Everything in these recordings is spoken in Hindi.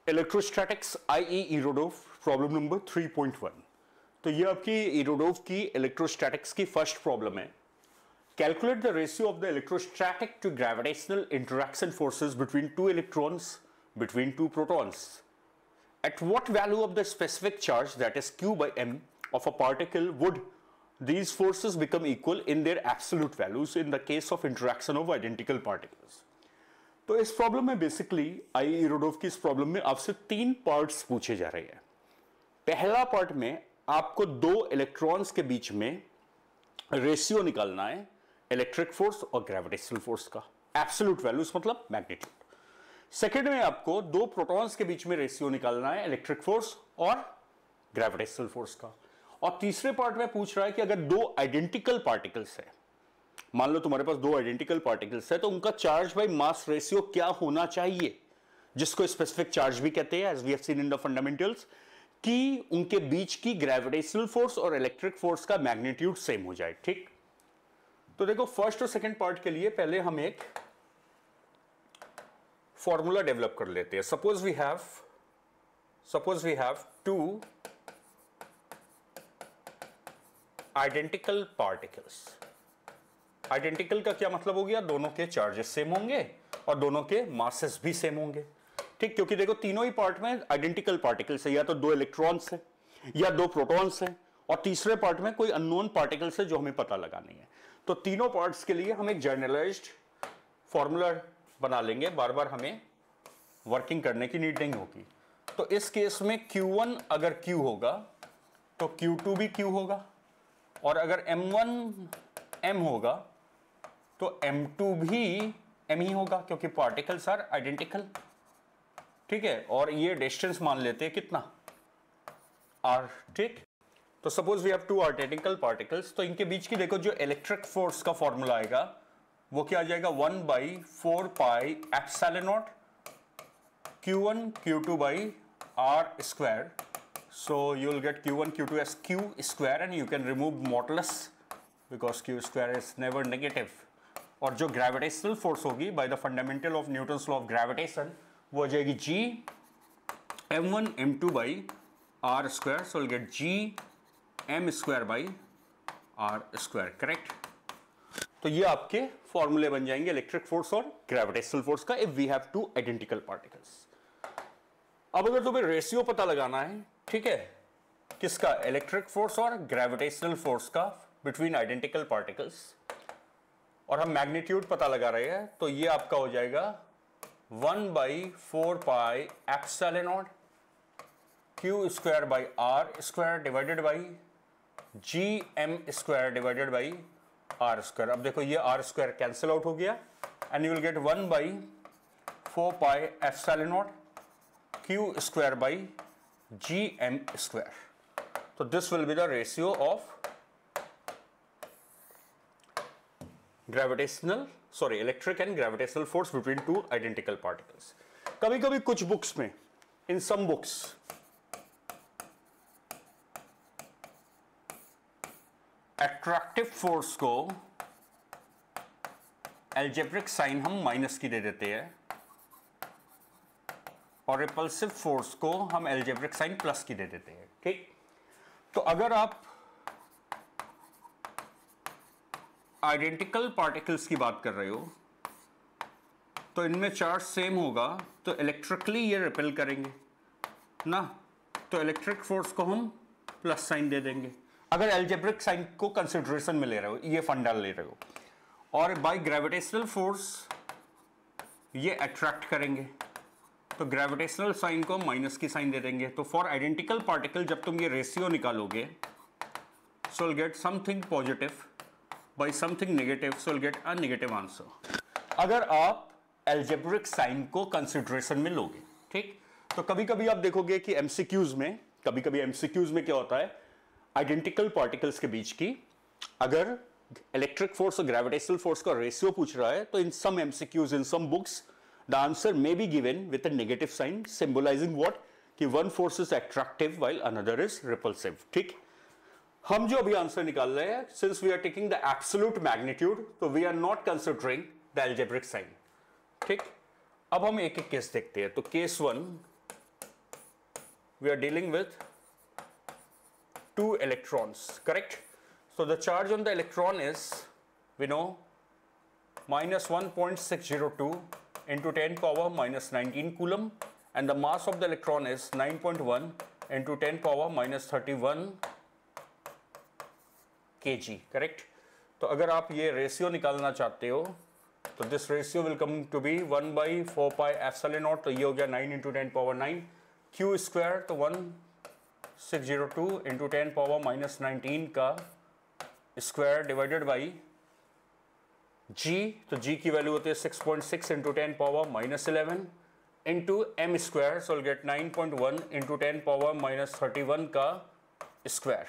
Electrostatics I E. Irodov problem number 3.1। तो ये आपकी इरोडोव की इलेक्ट्रोस्टैटिक्स की फर्स्ट प्रॉब्लम है। Calculate the ratio of the electrostatic to gravitational interaction forces between two electrons between two protons. At what value of the specific charge, that is q by m, of a particle would these forces become equal in their absolute values in the case of interaction of identical particles? तो इस प्रॉब्लम में बेसिकली आई इरोडोव की इस प्रॉब्लम में आपसे तीन पार्ट्स पूछे जा रहे हैं। पहला पार्ट में आपको दो इलेक्ट्रॉन्स के बीच में रेशियो निकालना है इलेक्ट्रिक फोर्स और ग्रेविटेशनल फोर्स का, एब्सोल्यूट वैल्यूज मतलब मैग्नीट्यूड। सेकेंड में आपको दो प्रोटॉन्स के बीच में रेशियो निकालना है इलेक्ट्रिक फोर्स और ग्रेविटेशनल फोर्स का। और तीसरे पार्ट में पूछ रहा है कि अगर दो आइडेंटिकल पार्टिकल्स है, मान लो तुम्हारे पास दो आइडेंटिकल पार्टिकल्स है, तो उनका चार्ज बाय मास रेशियो क्या होना चाहिए, जिसको स्पेसिफिक चार्ज भी कहते हैं, as we have seen in the fundamentals, कि उनके बीच की ग्रेविटेशनल फोर्स और इलेक्ट्रिक फोर्स का मैग्नीट्यूड सेम हो जाए। ठीक, तो देखो फर्स्ट और सेकेंड पार्ट के लिए पहले हम एक फॉर्मूला डेवलप कर लेते हैं। Suppose we have two identical particles. Identical का क्या मतलब हो गया? दोनों के चार्जेस सेम होंगे और दोनों के मासेस भी सेम होंगे। ठीक, क्योंकि देखो तीनों ही पार्ट में आइडेंटिकल पार्टिकल्स है, या तो दो इलेक्ट्रॉन्स है या दो प्रोटॉन्स हैं, और तीसरे पार्ट में कोई अननोन पार्टिकल्स है जो हमें पता लगानी है। तो तीनों पार्ट्स के लिए हम एक जनरलाइज्ड फॉर्मूला बना लेंगे, बार बार हमें वर्किंग करने की नीड नहीं होगी। तो इस केस में Q1 अगर Q होगा तो Q2 भी Q होगा, और अगर M1 M होगा तो M2 भी M ही होगा, क्योंकि पार्टिकल्स आर आइडेंटिकल। ठीक है, और ये डिस्टेंस मान लेते हैं कितना, R। ठीक, तो suppose we have two identical particles, तो इनके बीच की देखो जो इलेक्ट्रिक फोर्स का फॉर्मूला आएगा वो क्या आ जाएगा, 1/4 pi epsilon not Q1 Q2 by R square. So you will get Q1 Q2 as Q square, and you can remove modulus because Q square is never negative. और जो ग्रेविटेशनल फोर्स होगी by the fundamental of Newton's law of gravitation वो हो जाएगी G M1 M2 by R square. So you'll get G M square by R square. Correct? तो ये आपके फॉर्मूले बन जाएंगे इलेक्ट्रिक फोर्स और ग्रेविटेशनल फोर्स का, if we have two identical particles. अब अगर तुम्हें रेशियो पता लगाना है, ठीक है, किसका, इलेक्ट्रिक फोर्स और ग्रेविटेशनल फोर्स का बिटवीन आइडेंटिकल पार्टिकल्स, और हम मैग्नीट्यूड पता लगा रहे हैं, तो ये आपका हो जाएगा 1/4 pi epsilon naught Q square by R square divided by GM square divided by R square. अब देखो ये R स्क्वायर कैंसिल आउट हो गया, and you will get 1/4 pi epsilon naught Q square by GM square. तो this will be the ratio of electric and gravitational force between two identical particles. कभी कभी कुछ बुक्स में, in some books, attractive force को एल्जेब्रिक साइन हम माइनस की दे देते हैं, और रिपल्सिव फोर्स को हम एल्जेब्रिक साइन प्लस की दे देते हैं। ठीक, तो अगर आप आइडेंटिकल पार्टिकल्स की बात कर रहे हो तो इनमें चार्ज सेम होगा, तो इलेक्ट्रिकली ये रिपेल करेंगे ना, तो इलेक्ट्रिक फोर्स को हम प्लस साइन दे देंगे अगर एल्जेब्रिक साइन को कंसिडरेशन में ले रहे हो, ये फंडा ले रहे हो। और बाय ग्रेविटेशनल फोर्स ये अट्रैक्ट करेंगे, तो ग्रेविटेशनल साइन को माइनस की साइन दे देंगे। तो फॉर आइडेंटिकल पार्टिकल जब तुम ये रेशियो निकालोगे, so will get something positive by something negative, so will get a negative answer अगर आप एल्जेब्रिक साइन को कंसिडरेशन में लोगे। ठीक, तो कभी कभी आप देखोगे कि एमसीक्यूज में, क्या होता है, आइडेंटिकल पार्टिकल्स के बीच की अगर इलेक्ट्रिक फोर्स और ग्रेविटेशनल फोर्स का रेशियो पूछ रहा है, तो in some MCQs, in some books, the answer may be given with a negative sign symbolising what, कि one force is attractive while another is repulsive. ठीक, हम जो अभी आंसर निकाल रहे हैं, since we are taking the absolute magnitude, तो we are not considering the algebraic sign. ठीक, अब हम एक एक केस देखते हैं। तो case 1, we are dealing with 2 electrons, correct? So the charge on the electron is, we know, minus 1.602 into 10 power minus 19 coulomb, and the mass of the electron is 9.1 into 10 power minus 31 kg, correct? तो अगर आप ये रेशियो निकालना चाहते हो तो this ratio will come to be 1 by 4 pi epsilon naught, तो ये हो गया 9 into 10 power 9 q स्क्वायर, तो 1602 into 10 power minus 19 का स्क्वायर डिवाइडेड बाई g, तो g की वैल्यू होती है 6.6 into 10 power minus 11 into m square, so we'll get 9.1 into 10 power minus 31 का स्क्वायर।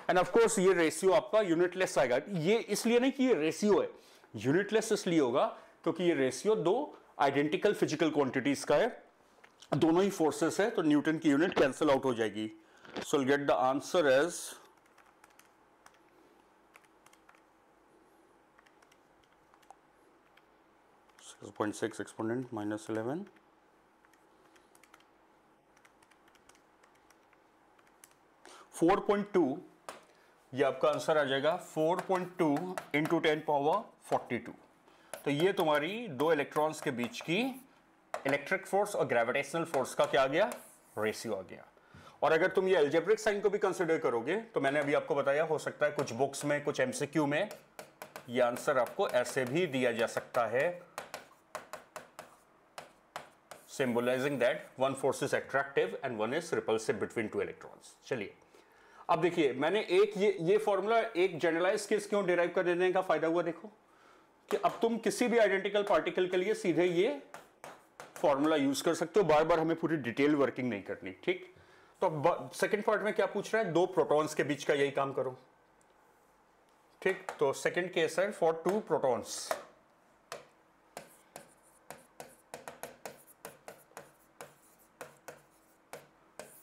एंड ऑफ कोर्स ये रेशियो आपका यूनिटलेस आएगा, ये इसलिए नहीं कि ये रेशियो है, यूनिटलेस इसलिए होगा क्योंकि ये रेशियो दो आइडेंटिकल फिजिकल क्वांटिटीज का है, दोनों ही फोर्सेस है, तो न्यूटन की यूनिट कैंसिल आउट हो जाएगी। So will get the answer as 6.6 exponent minus 11 4.2, ये आपका आंसर आ जाएगा 4.2 इंटू 10 पावर 42। तो ये तुम्हारी दो इलेक्ट्रॉन्स के बीच की इलेक्ट्रिक फोर्स और ग्रेविटेशनल फोर्स का क्या आ गया, रेशियो आ गया। और अगर तुम ये अलजेब्रिक साइन को भी कंसीडर करोगे तो मैंने अभी आपको बताया, हो सकता है कुछ बुक्स में, कुछ एमसीक्यू में ये आंसर आपको ऐसे भी दिया जा सकता है, symbolizing that one force is attractive and one is repulsive between two electrons। चलिए अब देखिए, मैंने एक ये फॉर्मूला एक जनरलाइज केस क्यों डिराइव कर देने का फायदा हुआ, देखो कि अब तुम किसी भी आइडेंटिकल पार्टिकल के लिए सीधे ये फॉर्मूला यूज कर सकते हो, बार बार हमें पूरी डिटेल वर्किंग नहीं करनी, ठीक। तो सेकंड पार्ट में क्या पूछ रहा है, दो प्रोटॉन्स के बीच का यही काम करो, ठीक। तो सेकंड केस है फॉर टू प्रोटॉन्स,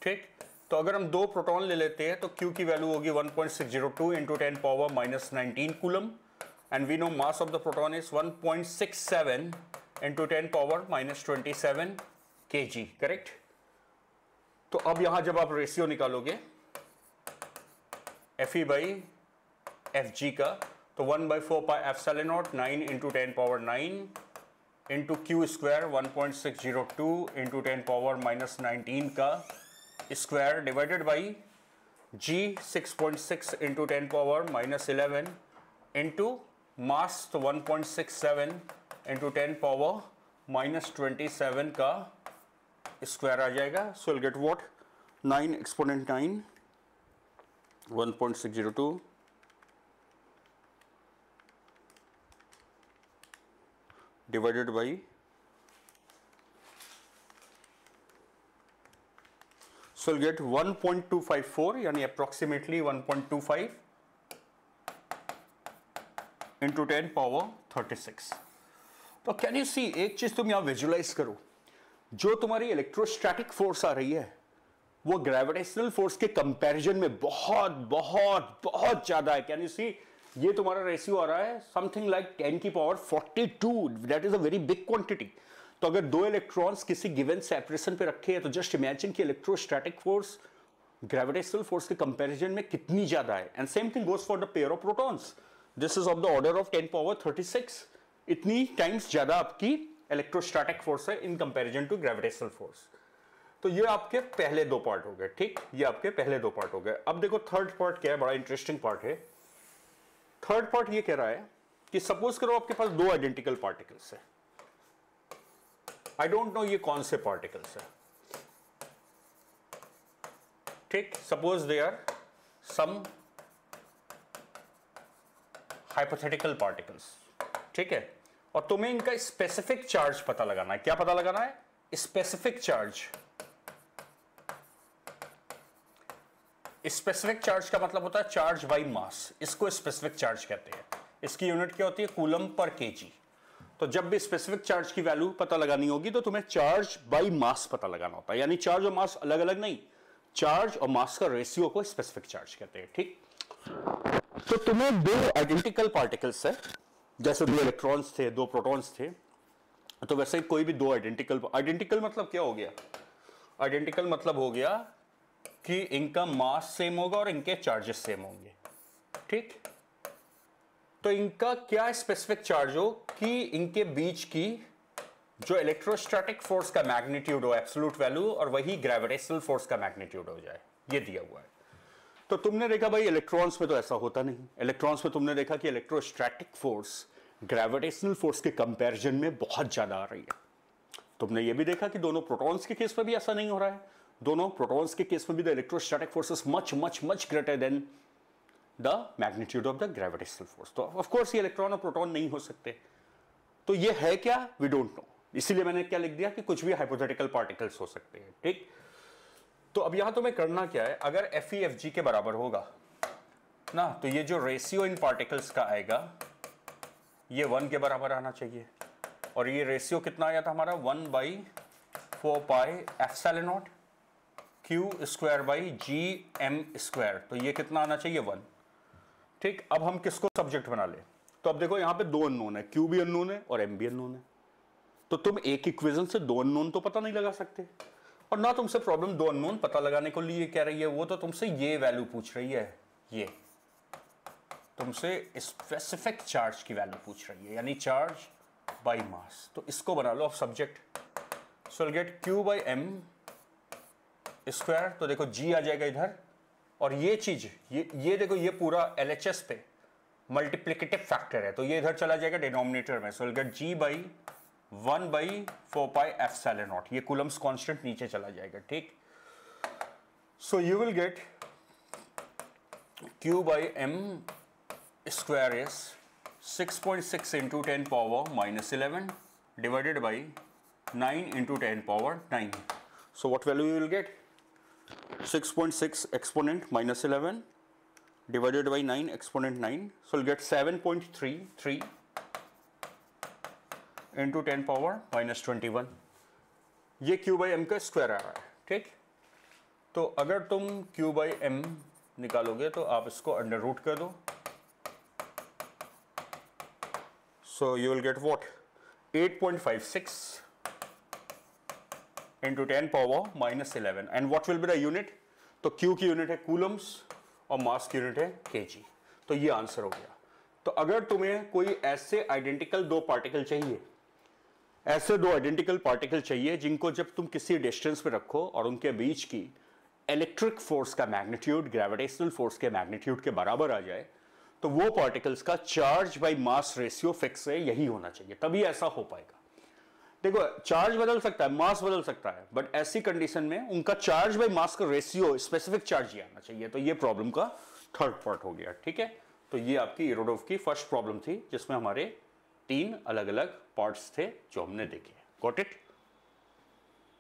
ठीक। तो अगर हम दो प्रोटॉन ले लेते हैं तो Q की वैल्यू होगी 1.602 into 10 power minus 19 coulomb, and we know mass of the proton is 1.67 into 10 power minus 27 kg, correct. तो अब यहां जब आप रेशियो निकालोगे Fe बाई Fg का, तो 1/4 pi epsilon not 9 into 10 power 9 into Q square 1.602 into 10 power minus 19 का square divided by G 6.6 into 10 power minus 11 into mass, तो 1.67 इंटू 10 पावर माइनस 27 का स्क्वायर आ जाएगा। सो will get what, 9 exponent 9 1.602 divided by so we'll get 1.254 यानी approximately 1.25 into 10 power 36। तो कैन यू सी, एक चीज तुम यहां विजुलाइज करो, जो तुम्हारी इलेक्ट्रोस्टैटिक फोर्स आ रही है वो ग्रेविटेशनल फोर्स के कंपैरिजन में बहुत बहुत बहुत ज्यादा है। कैन यू सी, ये तुम्हारा रेशियो आ रहा है समथिंग लाइक 10 की power 42, that is a very big quantity. तो अगर दो इलेक्ट्रॉन्स किसी गिवन सेपरेशन पे रखे हैं तो जस्ट इमेजिन कि इलेक्ट्रोस्टैटिक फोर्स ग्रेविटेशनल फोर्स के कंपैरिजन में कितनी ज्यादा है। And same thing goes for the pair of protons, this is of the order of 10 power 36, इतनी टाइम्स ज्यादा आपकी इलेक्ट्रोस्टैटिक फोर्स है in comparison to gravitational force. तो ये आपके पहले दो पार्ट हो गए, ठीक, ये आपके पहले दो पार्ट हो गए। अब देखो थर्ड पार्ट क्या है, बड़ा इंटरेस्टिंग पार्ट है। थर्ड पार्ट ये कह रहा है कि सपोज करो आपके पास दो आइडेंटिकल पार्टिकल्स है, आई डोंट नो ये कौन से पार्टिकल्स है, ठीक। Suppose they are some hypothetical particles, ठीक है, और तुम्हें इनका स्पेसिफिक चार्ज पता लगाना है। क्या पता लगाना है, स्पेसिफिक चार्ज। स्पेसिफिक चार्ज का मतलब होता है चार्ज बाई मास, इसको स्पेसिफिक चार्ज कहते हैं। इसकी यूनिट क्या होती है, कूलम पर केजी। तो जब भी स्पेसिफिक चार्ज की वैल्यू पता लगानी होगी तो तुम्हें चार्ज बाई मास पता लगाना होता है, यानी चार्ज और मास अलग अलग नहीं, चार्ज और मास का रेशियो को स्पेसिफिक चार्ज कहते हैं, ठीक। तो तुम्हें दो आइडेंटिकल पार्टिकल्स है, जैसे दो इलेक्ट्रॉन्स थे, दो प्रोटॉन्स थे, तो वैसे ही कोई भी दो आइडेंटिकल मतलब क्या हो गया, आइडेंटिकल मतलब हो गया कि इनका मास सेम होगा और इनके चार्जेस सेम होंगे, ठीक। तो इनका क्या स्पेसिफिक चार्ज हो कि इनके बीच की जो इलेक्ट्रोस्टैटिक फोर्स का मैग्नीट्यूड हो एब्सोल्यूट वैल्यू और वही ग्रेविटेशनल फोर्स का मैग्नीट्यूड हो जाए, ये दिया हुआ है। तो तुमने देखा भाई इलेक्ट्रॉन्स में तो ऐसा होता नहीं। इलेक्ट्रॉन्स में तुमने देखा कि इलेक्ट्रोस्टैटिक फोर्स ग्रेविटेशनल फोर्स के कंपैरिजन में बहुत ज्यादा आ रही है। तुमने ये भी देखा कि दोनों प्रोटॉन्स के केस में भी ऐसा नहीं हो रहा है। दोनों प्रोटॉन्स के केस में भी the electrostatic force is much much much greater than the magnitude of the gravitational force. तो ऑफ कोर्स ये इलेक्ट्रॉन और प्रोटॉन नहीं हो सकते। तो ये है क्या, वी डोंट नो। इसीलिए मैंने क्या लिख दिया कि कुछ भी हाइपोथेटिकल पार्टिकल्स हो सकते हैं, ठीक। तो अब यहां तुम्हें करना क्या है, अगर FeFg के बराबर होगा ना, तो ये जो रेशियो इन पार्टिकल्स का आएगा ये 1 के बराबर आना चाहिए। और ये रेशियो कितना आया था हमारा, 1/4πε0 Q²/gm²। तो ये कितना आना चाहिए, 1, ठीक। अब हम किसको सब्जेक्ट बना ले, तो अब देखो यहां पे दो अननोन है, Q भी अननोन है और M भी अननोन है। तो तुम एक इक्वेशन से दो अननोन तो पता नहीं लगा सकते, और ना तुमसे प्रॉब्लम दो अननोन पता लगाने को लिए कह रही है, वो तो तुमसे ये वैल्यू पूछ रही है, ये तुमसे स्पेसिफिक चार्ज की वैल्यू पूछ रही है, यानी चार्ज बाय मास। तो इसको बना लो अब subject. So will gate Q/m²। तो देखो G आ जाएगा इधर, और ये चीज ये देखो ये पूरा LHS पे मल्टीप्लिकेटिव फैक्टर है, तो ये इधर चला जाएगा डिनोमिनेटर में। सो विल गेट G/1/4πε0। ये कूलम्स कांस्टेंट नीचे चला जाएगा, ठीक। So you will gate Q/m² is 6.6 into 10 power -11 divided by 9 into 10 power 9. So what value you will get? 6.6 exponent -11 divided by 9 exponent 9. So you'll get 7.33 into 10 power -21. ये Q/m का स्क्वायर आ रहा है, ठीक। तो अगर तुम Q/m निकालोगे तो आप इसको अंडर रूट कर दो। So you will get what? 8.56 into 10 power -11. And what will be the unit? तो Q की यूनिट है कूलम्स और मास की यूनिट है kg। तो ये आंसर हो गया। तो अगर तुम्हें कोई ऐसे आइडेंटिकल दो पार्टिकल चाहिए, ऐसे दो आइडेंटिकल पार्टिकल चाहिए जिनको जब तुम किसी डिस्टेंस पे रखो और उनके बीच की इलेक्ट्रिक फोर्स का मैग्नीट्यूड ग्रेविटेशनल फोर्स के मैग्नीट्यूड के बराबर आ जाए, तो वो पार्टिकल्स का charge by mass ratio fix है, यही होना चाहिए, तभी ऐसा हो पाएगा। देखो चार्ज बदल सकता है, मास बदल सकता है, बट ऐसी कंडीशन में उनका चार्ज बाय मास का रेशियो स्पेसिफिक चार्ज ही आना चाहिए। तो ये प्रॉब्लम का थर्ड पार्ट हो गया, ठीक है। तो ये आपकी इरोडोव की फर्स्ट प्रॉब्लम थी, जिसमें हमारे 3 अलग अलग पार्ट्स थे जो हमने देखे। Got it.